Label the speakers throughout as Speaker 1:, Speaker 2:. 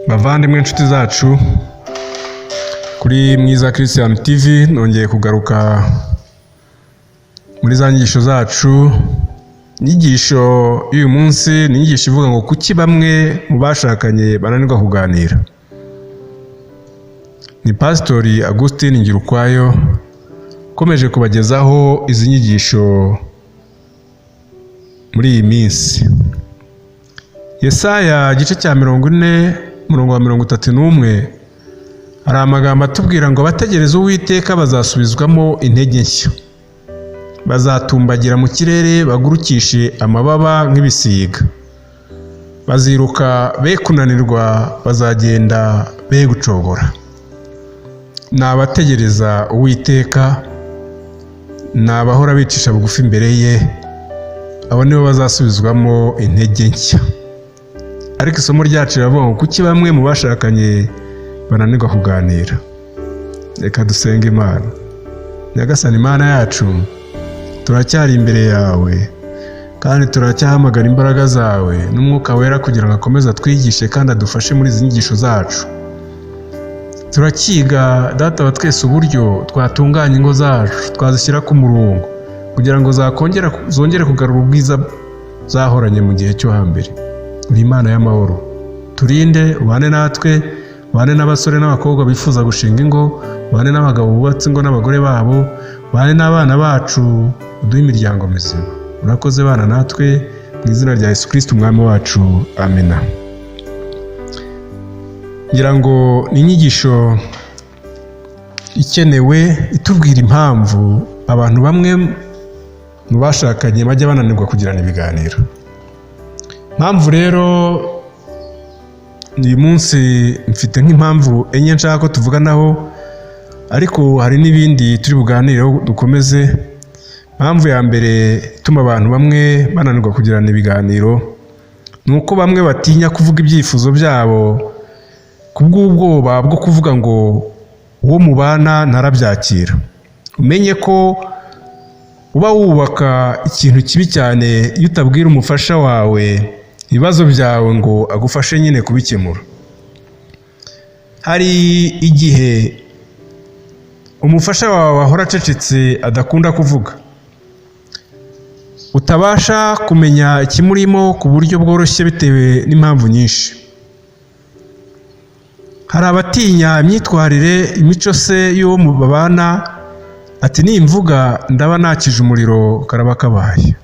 Speaker 1: Bavandimwe inshuti zacu kuri Mwiza Christian TV, nongeye kugaruka muri za nyigisho zacu. Inyigisho y'uyu munsi ni inyigisho ivuga ngo kuki bamwe mu bashakanye bananirwa kuganira. Ni Pastori Augustin Ngirukwayo ukomeje kubagezaho izi nyigisho muri iyi minsi. Yesaya igice cya 40 umurongo wa 31 hari amagambo atubwira ngo abategereza Uwiteka bazasubizwamo intege nshya, bazatumbagira mu kirere bagurukishe amababa nk'ibisiga, baziruka be kunanirwa, bazagenda be gucogora. Ni abategereza Uwiteka, ni abahora bicisha bugufi imbere ye, abo nibo bazasubizwamo intege nshya. Ariko isomo ryacu riravuga ngo kuki bamwe mu bashakanye bananirwa kuganira. Reka dusenge Imana. Nyagasani Imana yacu, turacyari imbere yawe kandi turacyahamagara imbaraga zawe n'umwuka wera kugira ngo akomeze atwigishe kandi adufashe muri izi nyigisho zacu. Turakiga Data wa twese uburyo twatunganya ingo zacu, twazishyira ku murongo kugira ngo zongere kugarura ubwiza zahoranye mu gihe cyo hambere. Uri Imana y'amahoro, turinde, ubane natwe, ubane n'abasore n'abakobwa bifuza gushinga ingo, ubane n'abagabo bubatse ingo n'abagore babo, ubane n'abana bacu, uduhe imiryango mizima. Urakoze bana natwe, mu izina rya Yesu Kristo umwami wacu, amena. Ngira ngo ni inyigisho ikenewe itubwira impamvu abantu bamwe mu bashakanye bajya bananirwa kugirana ibiganiro. Impamvu rero uyu munsi mfite nk'impamvu enye nshaka ko tuvuganaho, ariko hari n'ibindi turi buganireho dukomeze. Impamvu ya mbere ituma abantu bamwe bananirwa kugirana ibiganiro ni uko bamwe batinya kuvuga ibyifuzo byabo kubw'ubwoba bwo kuvuga ngo uwo mubana ntarabyakira. Umenye ko uba wubaka ikintu kibi cyane iyo utabwira umufasha wawe ibibazo byawe ngo agufashe nyine kubikemura. Hari igihe umufasha wawe ahora acecetse, adakunda kuvuga, utabasha kumenya ikimurimo ku buryo bworoshye bitewe n'impamvu nyinshi. Hari abatinya imyitwarire, imico se y'uwo babana, ati nimvuga ndaba nakije umuriro karaba kabaye.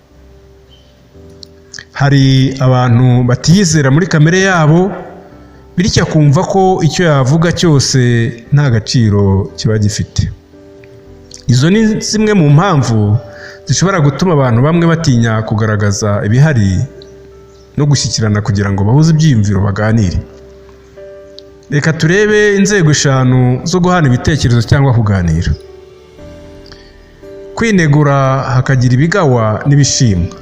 Speaker 1: Hari abantu batiyizera muri kamere yabo, bityo akumva ko icyo yavuga cyose nta gaciro kiba gifite. Izo ni zimwe mu mpamvu zishobora gutuma abantu bamwe batinya kugaragaza ibihari no gushyikirana kugira ngo bahuze ibyiyumviro baganire. Reka turebe inzego 5 zo guhana ibitekerezo cyangwa kuganira. Kwinegura hakagira ibigawa n'ibishimwa.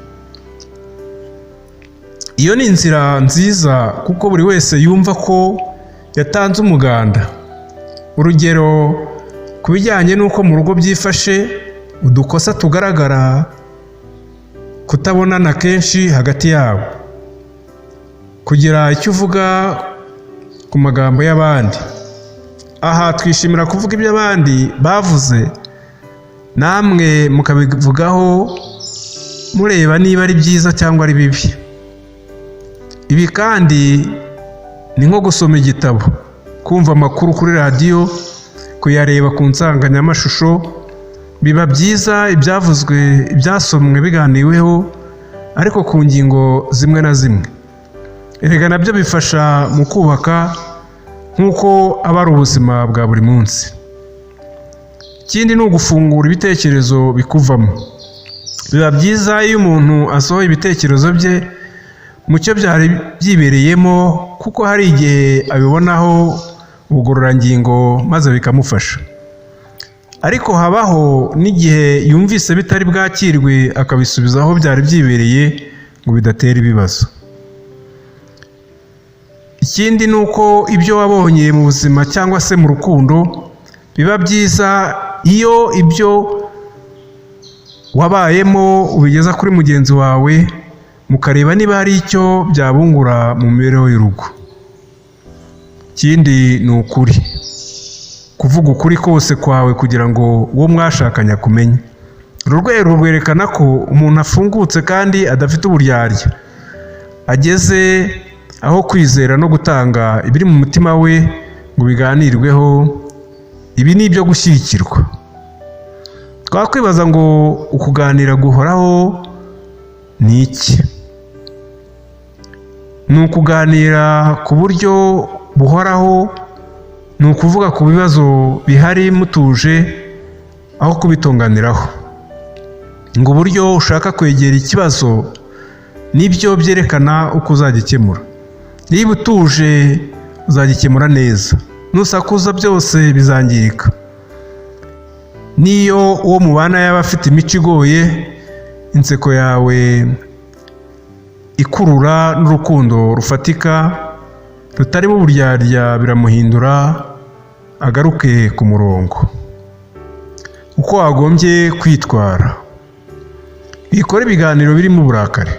Speaker 1: Iyo ni inzira nziza kuko buri wese yumva ko yatanze umuganda. Urugero ku bijyanye n'uko mu rugo byifashe, udukosa tugaragara, kutabonana kenshi hagati yabo, kugira icyo uvuga ku magambo y'abandi. Aha twishimira kuvuga ibyo abandi bavuze, namwe mukabivugaho mureba niba ari byiza cyangwa ari bibi. Ibi kandi ni nko gusoma igitabo, kumva amakuru kuri radiyo, kuyareba ku nsanganyamashusho. Biba byiza ibyavuzwe, ibyasomwe biganiweho, ariko ku ngingo zimwe na zimwe. Erega nabyo bifasha mu kubaka nk'uko aba ari ubuzima bwa buri munsi. Ikindi ni ugufungura ibitekerezo bikuvamo. Biba byiza iyo umuntu asohoye ibitekerezo bye mu cyo byari byibereyemo, kuko hari igihe abibonaho ubugororangingo maze bikamufasha. Ariko habaho n'igihe yumvise bitari bwakirwe akabisubiza aho byari byibereye ngo bidatera ibibazo. Ikindi ni uko ibyo wabonye mu buzima cyangwa se mu rukundo biba byiza iyo ibyo wabayemo ubigeza kuri mugenzi wawe, mukareba niba hari icyo byabungura mu mibereho y'urugo. ikindi ni ukuri, kuvuga ukuri kose kwawe kugira ngo uwo mwashakanye akumenye. uru rwego rwerekana ko umuntu afungutse kandi adafite uburyarya, ageze aho kwizera no gutanga ibiri mu mutima we ngo biganirweho. Ibi ni ibyo gushyigikirwa. Twakwibaza ngo ukuganira guhoraho ni iki? Ni ukuganira ku buryo buhoraho, ni ukuvuga ku bibazo bihari mutuje aho kubitonganiraho. Ngo uburyo ushaka kwegera ikibazo nibyo byerekana uko uzagikemura. Niba utuje uzagikemura neza, nusakuza byose bizangirika. Niyo uwo mubana yaba afite imico igoye, inseko yawe ikurura n'urukundo rufatika rutarimo uburyarya biramuhindura agaruke ku murongo. Uko wagombye kwitwara: ikora ibiganiro birimo uburakari.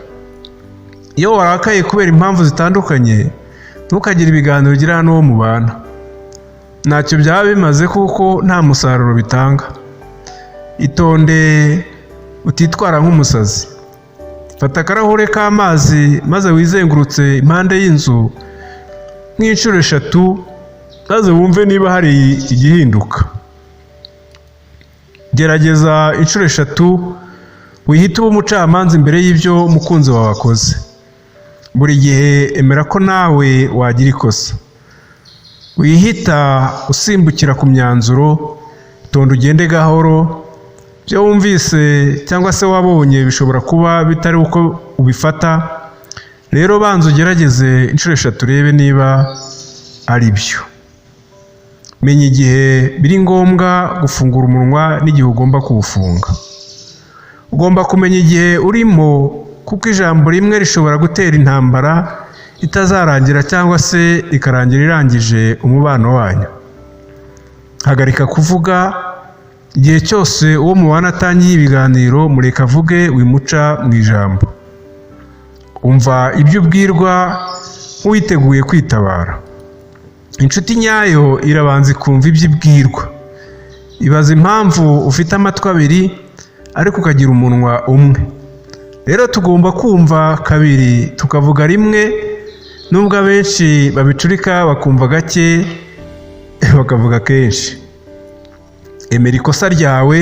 Speaker 1: Iyo warakaye kubera impamvu zitandukanye, ntukagire ibiganiro ugirana n'uwo mubana. Ntacyo byaba bimaze kuko nta musaruro bitanga. Itonde utitwara nk'umusazi. Fata akarahure k'amazi maze wizengurutse impande y'inzu nk'inshuro 3 maze wumve niba hari igihinduka. Gerageza inshuro 3 wihite uba umucamanza imbere y'ibyo umukunzi wawe akoze. Buri gihe emera ko nawe wagira ikosa. Wihita usimbukira ku myanzuro, tonda ugende gahoro. Ibyo wumvise cyangwa se wabonye bishobora kuba bitari uko ubifata. Rero banza ugerageze inshuro 3 urebe niba ari byo. Menya igihe biri ngombwa gufungura umunwa n'igihe ugomba kuwufunga. Ugomba kumenya igihe urimo, kuko ijambo rimwe rishobora gutera intambara itazarangira cyangwa se ikarangira irangije umubano wanyu. Hagarika kuvuga. Igihe cyose uwo mubana atangiye ibiganiro, mureka avuge, wimuca mu ijambo. Umva ibyo ubwirwa nk'uwiteguye kwitabara. Inshuti nyayo irabanza ikumva ibyo ibwirwa. Ibaza impamvu ufite amatwi abiri ariko ukagira umunwa umwe. Rero tugomba kumva kabiri tukavuga rimwe, nubwo abenshi babicurika bakumva gake bakavuga kenshi. Emera ikosa ryawe,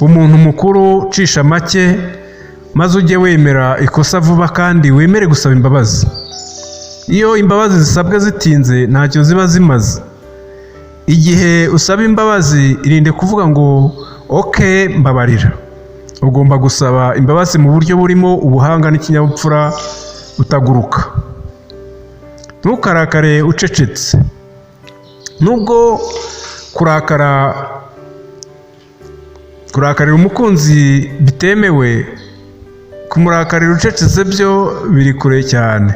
Speaker 1: umuntu mukuru cisha make, maze ujye wemera ikosa vuba kandi wemere gusaba imbabazi. Iyo imbabazi zisabwe zitinze ntacyo ziba zimaze. Igihe usaba imbabazi irinde kuvuga ngo okay mbabarira. Ugomba gusaba imbabazi mu buryo burimo ubuhanga n'ikinyabupfura, utaguruka. Ntukarakare ucecetse. Nubwo kurakarira umukunzi bitemewe, kumurakarira ucecetse byo biri kure cyane.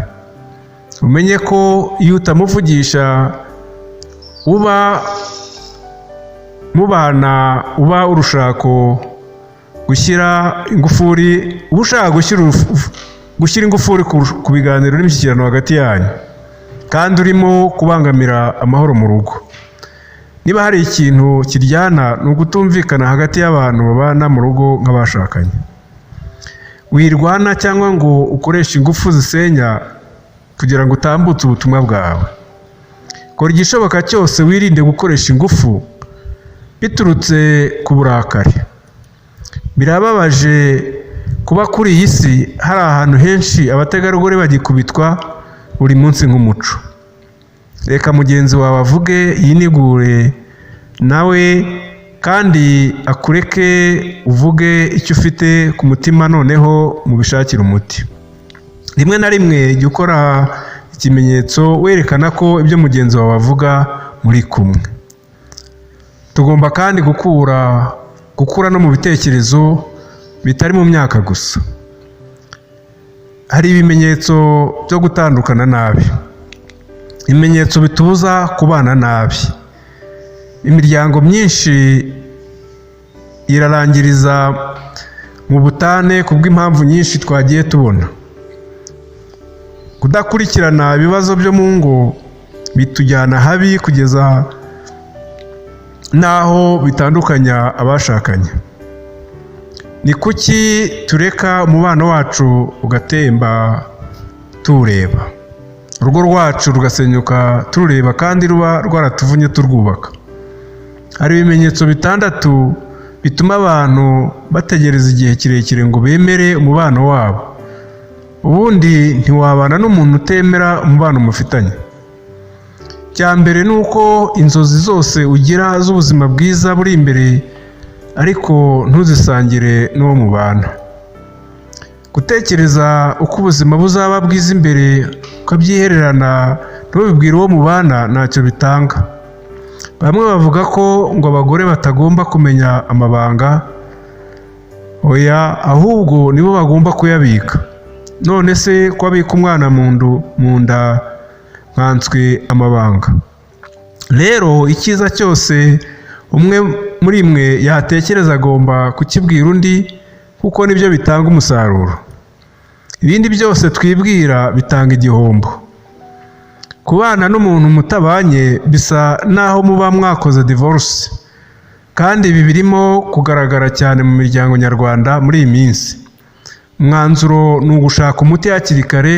Speaker 1: Umenye ko iyo utamuvugisha uba mubana, uba urushako gushyira ingufuri, uba ushaka gushyira ingufuri ku biganiro n'imishyikirano hagati yanyu, kandi urimo kubangamira amahoro mu rugo. Niba hari ikintu kiryana, ni ugutumvikana hagati y'abantu babana mu rugo nk'abashakanye. Wirwana cyangwa ngo ukoreshe ingufu zisenya kugira ngo utambutse ubutumwa bwawe. Kora igishoboka cyose wirinde gukoresha ingufu biturutse ku burakari. Birababaje kuba kuri iyi si hari ahantu henshi abategarugori bagikubitwa buri munsi nk'umuco. Reka mugenzi wawe avuge, yinigure nawe kandi akureke uvuge icyo ufite ku mutima, noneho mubishakire umuti. Rimwe na rimwe jya ukora ikimenyetso werekana ko ibyo mugenzi wawe avuga muri kumwe. Tugomba kandi gukura no mu bitekerezo bitari mu myaka gusa. Hari ibimenyetso byo gutandukana nabi. Ibimenyetso bitubuza kubana nabi. Imiryango myinshi irarangiriza mu butane kubw'impamvu nyinshi twagiye tubona. Kudakurikirana ibibazo byo mu ngo bitujyana habi kugeza n'aho bitandukanya abashakanye. Ni kuki tureka umubano wacu ugatemba tuwureba, urugo rwacu rugasenyuka turureba kandi ruba rwaratuvunye turwubaka? Hari ibimenyetso 6 bituma abantu bategereza igihe kirekire ngo bemere umubano wabo. Ubundi ntiwabana n'umuntu utemera umubano mufitanye. Cya mbere ni uko inzozi zose ugira z'ubuzima bwiza buri imbere ariko ntuzisangire n'uwo mubana. Gutekereza uko ubuzima buzaba bwiza imbere ukabyihererana ntubibwire uwo mubana ntacyo bitanga. Bamwe bavuga ko ngo abagore batagomba kumenya amabanga. Oya, ahubwo nibo bagomba kuyabika. None se ko abika umwana mu nda nkanswe amabanga? Rero icyiza cyose umwe muri mwe yatekereza agomba kukibwira undi, kuko nibyo bitanga umusaruro. Ibindi byose twibwira bitanga igihombo. Kubana n'umuntu mutabanye bisa naho muba mwakoze divorce, kandi ibi birimo kugaragara cyane mu miryango nyarwanda muri iyi minsi. Umwanzuro ni ugushaka umuti hakiri kare,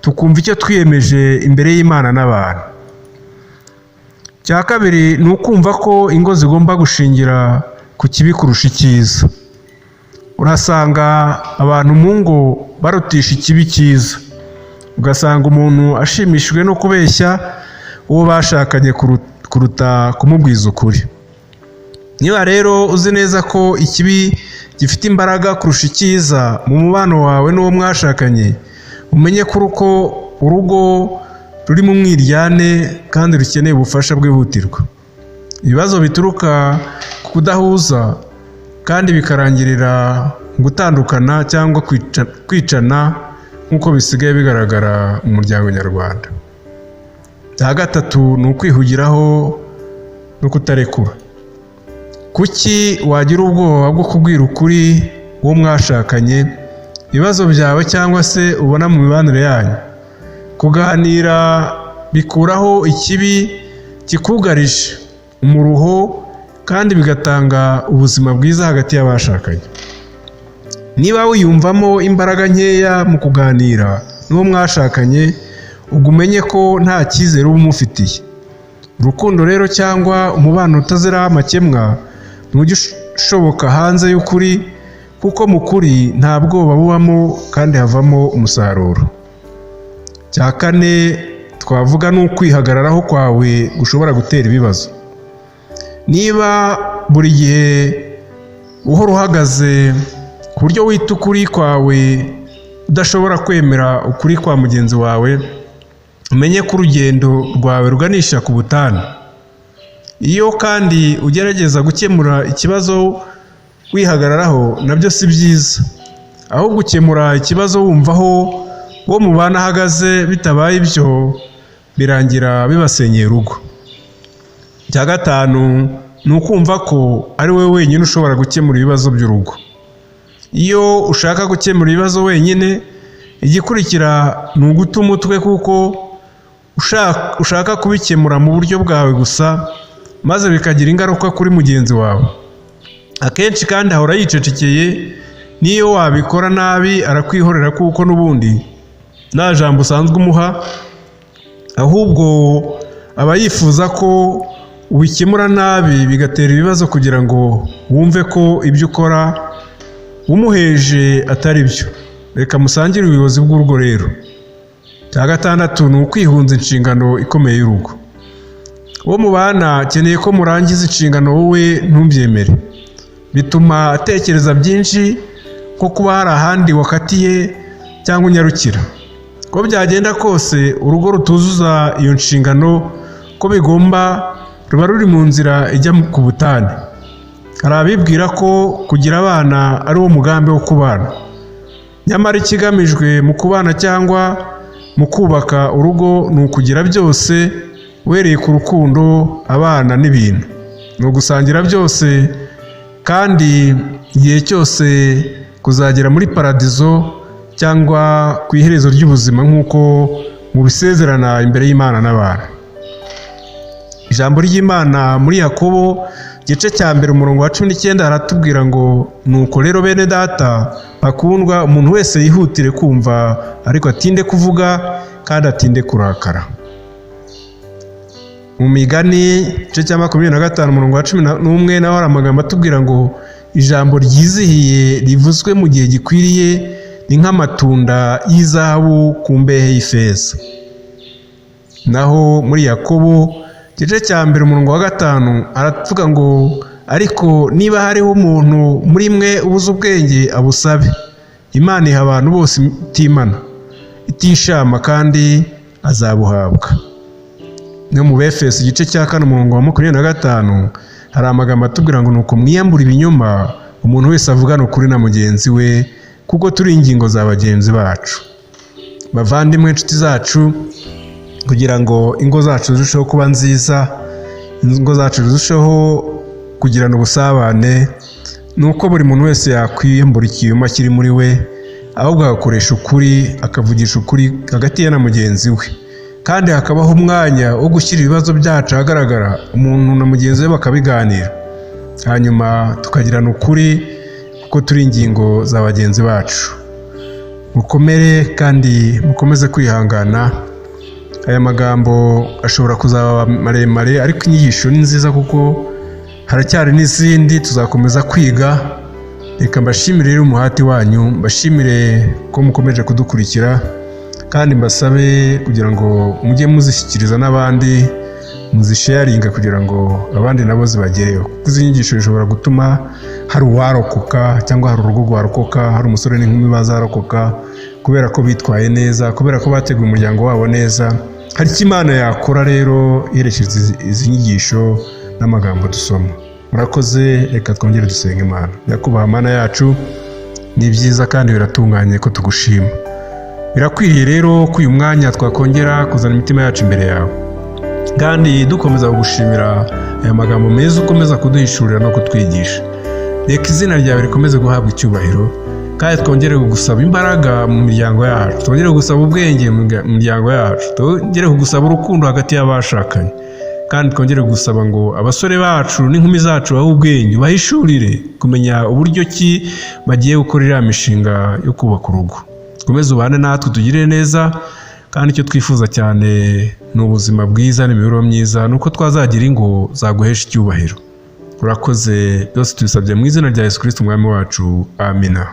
Speaker 1: tukumva icyo twiyemeje imbere y'Imana n'abantu. Cya kabiri ni ukumva ko ingo zigomba gushingira ku kibi kurusha icyiza. Urasanga abantu mu ngo barutisha ikibi cyiza, ugasanga umuntu ashimishijwe no kubeshya uwo bashakanye kuruta kumubwiza ukuri. Niba rero uzi neza ko ikibi gifite imbaraga kurusha icyiza mu mubano wawe n'uwo mwashakanye, umenye ko urugo ruri mu mwiryane kandi rukeneye ubufasha bwihutirwa. Ibibazo bituruka ku kudahuza kandi bikarangirira gutandukana cyangwa kwicana nk'uko bisigaye bigaragara mu muryango nyarwanda. Cya gatatu ni ukwihugiraho no kutarekura. Kuki wagira ubwoba bwo kubwira ukuri uwo mwashakanye ibibazo byawe cyangwa se ubona mu mibanire yanyu? Kuganira bikuraho ikibi kikugarije umuruho kandi bigatanga ubuzima bwiza hagati y'abashakanye. Niba wiyumvamo imbaraga nkeya mu kuganira n'uwo mwashakanye, ubwo umenye ko nta cyizere uba umufitiye. Urukundo rero cyangwa umubano utazira amakemwa ntujya ushoboka hanze y'ukuri, kuko mu kuri nta bwoba bubamo kandi havamo umusaruro. Cya kane twavuga ni ukwihagararaho kwawe gushobora gutera ibibazo. Niba buri gihe uhora uhagaze ku buryo wita ukuri kwawe udashobora kwemera ukuri kwa mugenzi wawe, umenye ko urugendo rwawe ruganisha ku butane. Iyo kandi ugerageza gukemura ikibazo wihagararaho, nabyo si byiza. Aho gukemura ikibazo wumva aho uwo mubana ahagaze, bitabaye ibyo birangira bibasenyeye urugo. Cya gatanu ni ukumva ko ari wowe wenyine ushobora gukemura ibibazo by'urugo. Iyo ushaka gukemura ibibazo wenyine, igikurikira ni uguta umutwe, kuko ushaka kubikemura mu buryo bwawe gusa, maze bikagira ingaruka kuri mugenzi wawe. Akenshi kandi ahora yicecekeye, n'iyo wabikora nabi arakwihorera, kuko n'ubundi nta jambo usanzwe umuha, ahubwo aba yifuza ko ubikemura nabi bigatera ibibazo kugira ngo wumve ko ibyo ukora umuheje atari byo. Reka musangire ubuyobozi bw'urugo rero. Cya gatandatu ni ukwihunza inshingano ikomeye y'urugo. Uwo mubana akeneye ko murangiza inshingano, wowe ntubyemere. Bituma atekereza byinshi, ko kuba hari ahandi wakatiye cyangwa unyarukira. Ko byagenda kose urugo rutuzuza iyo nshingano ko bigomba, ruba ruri mu nzira ijya ku butane. Hari abibwira ko kugira abana ari wo mugambi wo kubana, nyamara ikigamijwe mu kubana cyangwa mu kubaka urugo ni ukugira byose, uhereye ku rukundo, abana n'ibintu. Ni ugusangira byose kandi igihe cyose kuzagera muri paradizo cyangwa ku iherezo ry'ubuzima, nk'uko mubisezerana imbere y'Imana n'abantu. Ijambo ry'Imana muri Yakobo igice cya mbere umurongo wa 19 haratubwira ngo nuko rero bene data bakundwa, umuntu wese yihutire kumva ariko atinde kuvuga kandi atinde kurakara. Mu Migani igice cya 25 umurongo wa 11 naho hari amagambo atubwira ngo ijambo ryizihiye rivuzwe mu gihe gikwiriye ni nk'amatunda y'izahabu ku mbehe y'ifeza. Naho muri Yakobo igice cya mbere umurongo wa 5 aravuga ngo ariko niba hariho umuntu muri mwe ubuze ubwenge abusabe, Imana iha abantu bose itimana itishama kandi azabuhabwa. No mu Befeso igice cya 4 umurongo wa 25 hari amagambo atubwira ngo nuko mwiyambura ibinyoma, umuntu wese avugana ukuri na mugenzi we, kuko turi ingingo za bagenzi bacu. Bavandimwe, inshuti zacu, kugira ngo ingo zacu zirusheho kuba nziza, ingo zacu zirusheho kugirana ubusabane, nuko buri muntu wese yakwiyambura ikinyoma kiri muri we, ahubwo agakoresha ukuri, akavugisha ukuri hagati ye na mugenzi we, kandi hakabaho umwanya wo gushyira ibibazo byacu ahagaragara, umuntu na mugenzi we bakabiganira, hanyuma tukagirana ukuri kuko turi ingingo za bagenzi bacu. Mukomere kandi mukomeze kwihangana. Aya magambo ashobora kuzaba maremare ariko inyigisho ni nziza kuko haracyari n'izindi tuzakomeza kwiga. Reka mbashimire rero umuhati wanyu, mbashimire ko mukomeje kudukurikira, kandi mbasabe kugira ngo mujye muzishyikiriza n'abandi, muzisharinga kugira ngo abandi nabo zibagereho, kuko izi nyigisho zishobora gutuma hari uwarokoka cyangwa hari urugo rwarokoka, hari umusore n'inkumi bazarokoka kubera ko bitwaye neza, kubera ko bateguye umuryango wabo neza. Hari icyo Imana yakora rero yerekeje izi nyigisho n'amagambo dusoma. Murakoze, reka twongere dusenge Imana. Nyakubahwa Mana yacu, ni byiza kandi biratunganye ko tugushima. Birakwiriye rero ko uyu mwanya twakongera kuzana imitima yacu imbere yawe, kandi dukomeza kugushimira aya magambo meza ukomeza kuduhishurira no kutwigisha. Reka izina ryawe rikomeze guhabwa icyubahiro, kandi twongere kugusaba imbaraga mu miryango yacu, twongere kugusaba ubwenge mu miryango yacu, twongere kugusaba urukundo hagati y'abashakanye, kandi twongere kugusaba ngo abasore bacu n'inkumi zacu bahe ubwenge, bahishurire kumenya uburyo ki bagiye gukora iriya mishinga yo kubaka urugo. Komeza ubane natwe, tugirire neza, kandi icyo twifuza cyane ni ubuzima bwiza n'imibereho myiza, nuko twazagira ingo zaguhesha icyubahiro. Urakoze, byose tubisabye mu izina rya Yesu Kristo umwami wacu. Amina.